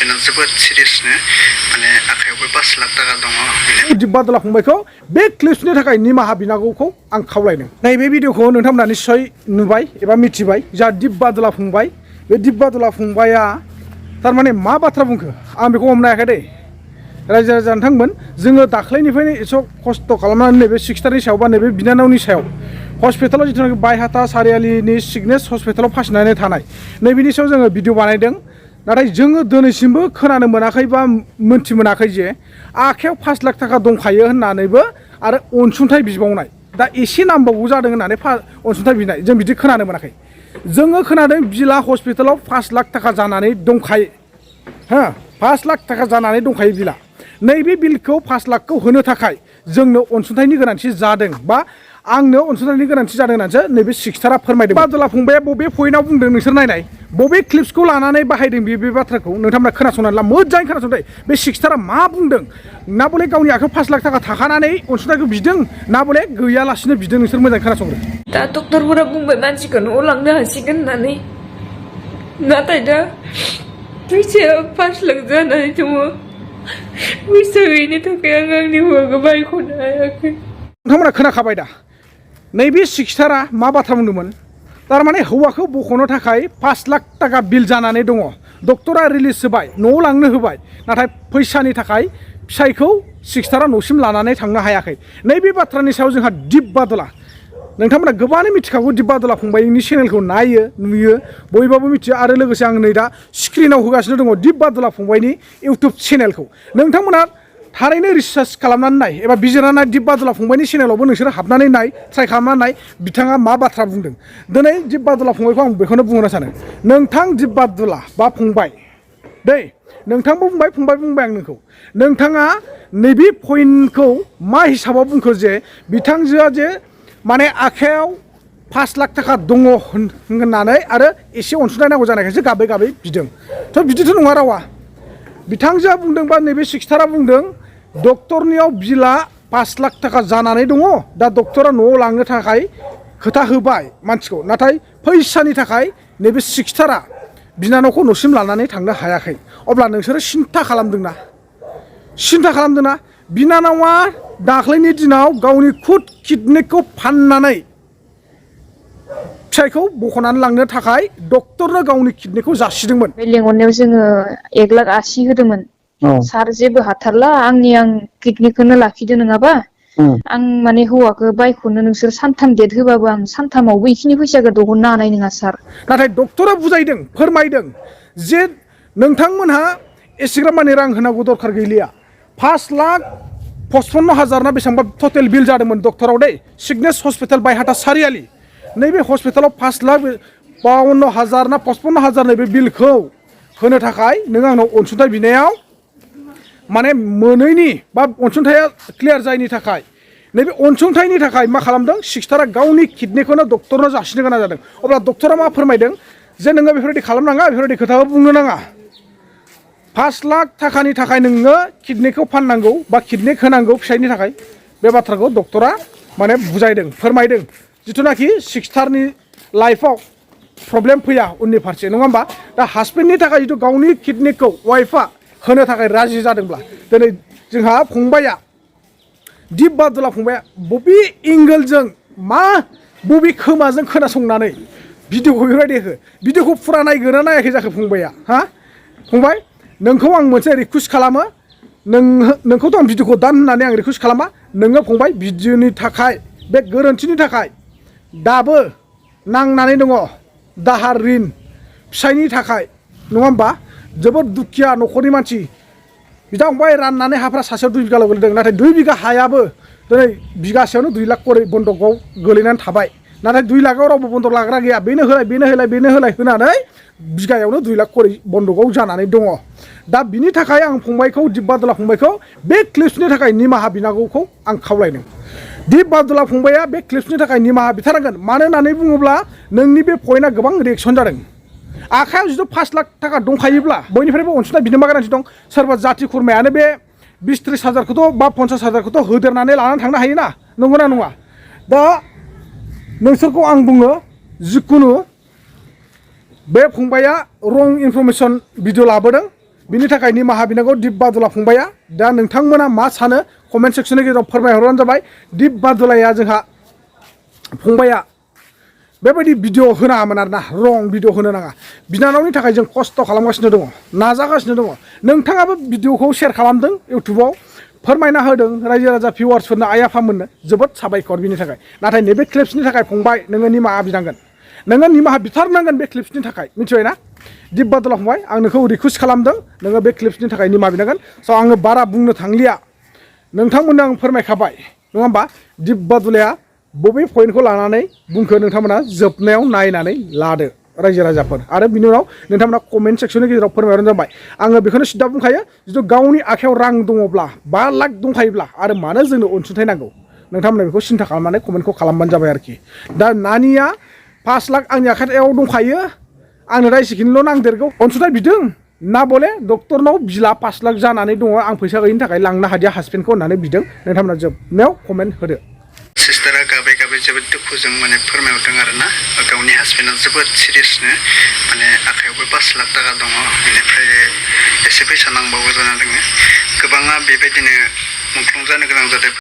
बेना जोबोद सिरियासनो माने आखायावबो 5 लाख थाखा दङ दिब्बादुला फंबायखौ बे क्लिप्सनि थाखाय निमाहा बिनांगौखौ आं खावलायदों नैबे भिडिअखौ नोंथांमोना निश्चय नुबाय एबा मिथिबाय जा दिब्बादुला फंबाय बे दिब्बादुला फंबाया थारमाने मा बाथ्रा बुंखो आं बेखौ हमनो हायाखै दे रायजो राजा नोंथांमोन जोङो दाख्लैनिफ्रायनो एसे खस्थ' खालामनानै नैबे सिस्टारनि सायाव बा नैबे बिनानावनि सायाव हस्पिटालाव जिथुनाखि बायहाथा सारियालिनि सिगनेस हस्पिटालाव फासिनानै थानाय नैबेनि सायाव जोङो भिडिअ बानायदों नाथाय जोङो दिनैसिमबो खोनानो मोनाखै बा मोनथि मोनाखै जे आखायाव 5 लाख थाखा दंखायो होननानैबो आरो अनसुंथाइ बिबावनाय दा एसे नांबावगौ जादों होननानै अनसुंथाइ बिनाय जों बिदि खोनानो मोनाखै जोङो खोनादों बिला हस्पिटालाव 5 लाख थाखा जानानै दंखायो हो 5 लाख थाखा जानानै दंखायो बिला नैबे बिलखौ 5 लाखखौ होनो थाखाय जोंनो अनसुंथाइनि गोनांथि जादों बा आंनो अनसुंथाइनि गोनांथि जादों होननानैसो नैबे सिक्सटारा फोरमायदों बादुला फंबाया बबे पइन्टआव बुंदों नोंसोर नायनाय बबे क्लिप्सखौ लानानै बाहायदों बे बाथ्राखौ नोंथांमोना खोनासंनानै ला मोजाङै खोनासंदो बे सिक्सटारा मा बुंदों ना बले गावनि आखायाव 5 लाख थाखा थाखानानै अनसुंथाइखौ बिदों ना बले गैयालासिनो बिदों नोंसोर मोजाङै खोनासंदो दा डक्टरफोरा बुंबाय मानसिखौ न'आव लांनो हासिगोन होननानै नाथाय दा फैसाया 5 लाख जानानै दङ फैसा गैयिनि थाखाय आं आंनि हौवाखौ बायख'नो हायाखै नोंथांमोना खोनाखाबाय दा नैबे सिक्सटारा मा बाथ्रा बुंदोंमोन थारमाने हौवाखौ बख'नो थाखाय 5 लाख थाखा बिल जानानै दङ डक्टरा रिलिज होबाय न'आव लांनो होबाय नाथाय फैसानि थाखाय फिसायखौ सिक्सटारा न'सिम लानानै थांनो हायाखै नैबे बाथ्रानि सायाव जोंहा दिब्बादुला नोंथांमोना गोबाङानो मिथिखागौ दिब्बादुला फंबायनि चेनेलखौ नायो नुयो बयबाबो मिथियो आरो लोगोसे आं नै दा स्क्रिनाव होगासिनो दङ दिब्बादुला फंबायनि इउटुब चेनेलखौ नोंथांमोना थारैनो रिसार्च खालामनानै नाय एबा बिजिरनानै नाय दिब्बादुला फंबायनि चेनेलावबो नोंसोर हाबनानै नाय ट्राइ खालामनानै नाय बिथाङा मा बाथ्रा बुंदों दिनै दिब्बादुला फंबायखौ आं बेखौनो बुंनो सानो नोंथां दिब्बादुला बा फंबाय दै नोंथांबो बुंबाय फंबाय बुंबाय आं नोंखौ नोंथाङा नैबे पइन्टखौ मा हिसाबाव बुंखो जे बिथांजोआ जे माने आखायाव 5 लाख थाखा दङ होननानै आरो एसे अनसुंथाइ नांगौ जानायखायसो गाबै गाबै बिदों थ' बिदिथ' नङा रावा बिथांजोआ बुंदों बा नैबे सिक्सटारा बुंदों डक्टरनियाव बिला 5 लाख थाखा जानानै दङ दा डक्टरा न'आव लांनो थाखाय खोथा होबाय मानसिखौ नाथाय फैसानि थाखाय नैबे सिक्सटारा बिनानावखौ न'सिम लानानै थांनो हायाखै अब्ला नोंसोरो सिन्था खालामदोंना बिनानावा दाख्लैनि दिनाव गावनि खुद किडनिखौ फाननानै फिसायखौ बख'नानै लांनो थाखाय डक्टरनो गावनि किडनिखौ जासिदोंमोन बे लेंहरनायाव जोङो 1,80,000 होदोंमोन सार जेबो हाथारला आं किडनिखौनो लाखिदो नङाबा आं माने हौवाखौ बायख'नो नोंसोर 3 डेट होबाबो आं 3आवबो इखिनि फैसाखौ दिहुननो हानाय नङा सार नाथाय डक्टरा बुजायदों फोरमायदों जे नोंथांमोनहा एसेग्राब माने रां होनांगौ दरखार गैलिया 5,55,000 ना बेसेबांबा टटेल बिल जादोंमोन डक्टराव दै सिगनेस हस्पिटाल बायहाथा सारियालि नैबे हस्पिटालाव 5,52,000 ना 55,000 नैबे बिलखौ होनो थाखाय नों आंनाव अनसुंथाइ बिनायाव माने मोनैनि बा अनसुंथाइया क्लियार जायैनि थाखाय नैबे अनसुंथाइनि थाखाय मा खालामदों सिक्सटारा गावनि किडनिखौनो डक्टरनो जासिनो गोनां जादों अब्ला डक्टरा मा फोरमायदों जे नोङो बेफोरबायदि खालामनाङा बेफोरबायदि खोथाखौ बुंनो नाङा 5 लाख थाखानि थाखाय नोङो किडनिखौ फाननांगौ बा किडनि होनांगौ फिसायनि थाखाय बे बाथ्राखौ डक्टरा माने बुजायदों फोरमायदों जिथुनाखि सिक्सटारनि लाइफआव प्रब्लेम फैया उननि फारसे नङा होमबा दा हासबेन्डनि थाखाय जिथु गावनि किडनिखौ वाइफआ होनो थाखाय राजि जादोंब्ला दिनै जोंहा फंबाया दिब्बादुला फंबाया बबे एंगोलजों बबे खोमाजों खोनासंनानै भिडिअखौ बेफोरबायदि हो भिडिअखौ फुरा नायगोना नायाखै जाखो फंबाया हा फंबाय नोंखौ आं मोनसे रिकुवेस्ट खालामो नोंखौथ' आं भिडिअखौ दान होननानै आं रिकुवेस्ट खालामा नोङो फंबाय भिडिअनि थाखाय बे गोरोन्थिनि थाखाय दाबो नांनानै दङ दाहार रिन फिसायनि थाखाय नङा होमबा जोबोद दुखिया न'खरनि मानसि बिदा फंबाय राननानै हाफ्रा सासेयाव 2 बिघाल' गोलैदों नाथाय 2 बिघा हायाबो दिनै बिगासेयावनो 2 लाख करि बन्दकआव गोलैनानै थाबाय नाथाय 2 लाखआव रावबो बन्दक लाग्रा गैया बेनो होलाय होनानै बिगायावनो 2 लाख करि बन्दकआव जानानै दङ दा बिनि थाखाय आं फंबायखौ दिब्बादुला फंबायखौ बे क्लिप्सनि थाखाय निमाहा बिनांगौखौ आं खावलायदों दिब्बादुला फंबाया बे क्लिप्सनि थाखाय निमाहा बिथारनांगोन मानो होननानै बुङोब्ला नोंनि बे पइन्टआ गोबां रिएक्सन जादों आखायाव जुदि 5 लाख थाखा दंखायोब्ला बयनिफ्रायबो अनसुंथाइ बिनो मा गोनांथि दं सोरबा जाथि खुरमायानो बे 20-30 हाजारखौथ' बा 50 हाजारखौथ' होदेरनानै लानानै थांनो हायोना नंगौना नङा दा नोंसोरखौ आं बुङो जिखुनु बे फंबाया रं इनफरमेसन भिडिअ लाबोदों बिनि थाखाय निमाहा बिनांगौ दिप बादुला फंबाया दा नोंथांमोना मा सानो कमेन्ट सेक्सननि गेजेराव फोरमायहरबानो जाबाय दिप बादुलाया जोंहा फंबाया बेबायदि भिडिअ होनाङामोन आरोना रं भिडिअ होनो नाङा बिनानावनि थाखाय जों खस्थ' खालामगासिनो दङ नाजागासिनो दङ नोंथाङाबो भिडिअखौ शेयार खालामदों इउटुबाव फोरमायना होदों रायजो राजा भिउवार्सफोरनो आइ आफामोननो जोबोद साबायखर बिनि थाखाय नाथाय नैबे क्लिप्सनि थाखाय फंबाय नोङो निमाहा बिनांगोन नोङो निमाहा बिथारनांगोन बे क्लिप्सनि थाखाय मिथिबाय ना दिप बादुला फंबाय आं नोंखौ रिकुवेस्ट खालामदों नोङो बे क्लिप्सनि थाखाय निमाहा बिनांगोन स' आङो बारा बुंनो थांलिया नोंथांमोननो आं फोरमायखाबाय नङा होमबा दिप बादुलाया बबे पइन्टखौ लानानै बुंखो नोंथांमोना जोबनायाव नायनानै लादो रायजो राजाफोर आरो बिनि उनाव नोंथांमोना कमेन्ट सेक्सननि गेजेराव फोरमायहरबानो जाबाय आङो बेखौनो सिदा बुंखायो जिथु गावनि आखायाव रां दङब्ला 5 लाख दंखायोब्ला आरो मानो जोंनो अनसुंथाइ नांगौ नोंथांमोना बेखौ सिन्था खालामनानै कमेन्टखौ खालामबानो जाबाय आरोखि दा नानिया 5 लाख आंनि आखायाव दंखायो आंनो दा एसेखिनिल' नांदेरगौ अनसुंथाइ बिदों ना बले डक्टरनाव बिला 5 लाख जानानै दङ आं फैसा गैयिनि थाखाय लांनो हादिया हासबेन्डखौ होननानै बिदों नोंथांमोना जोबनायाव कमेन्ट होदो सिस्टारा गाबै गाबै जोबोद दुखुजों माने फोरमायहरदों आरोना गावनि हासबेन्डआ जोबोद सिरियासनो माने आखायावबो 5 लाख थाखा दङ बेनिफ्राय एसे फैसा नांबावगौ जाना दङ गोबाङा बेबायदिनो मुंख्लं जानो गोनां जादों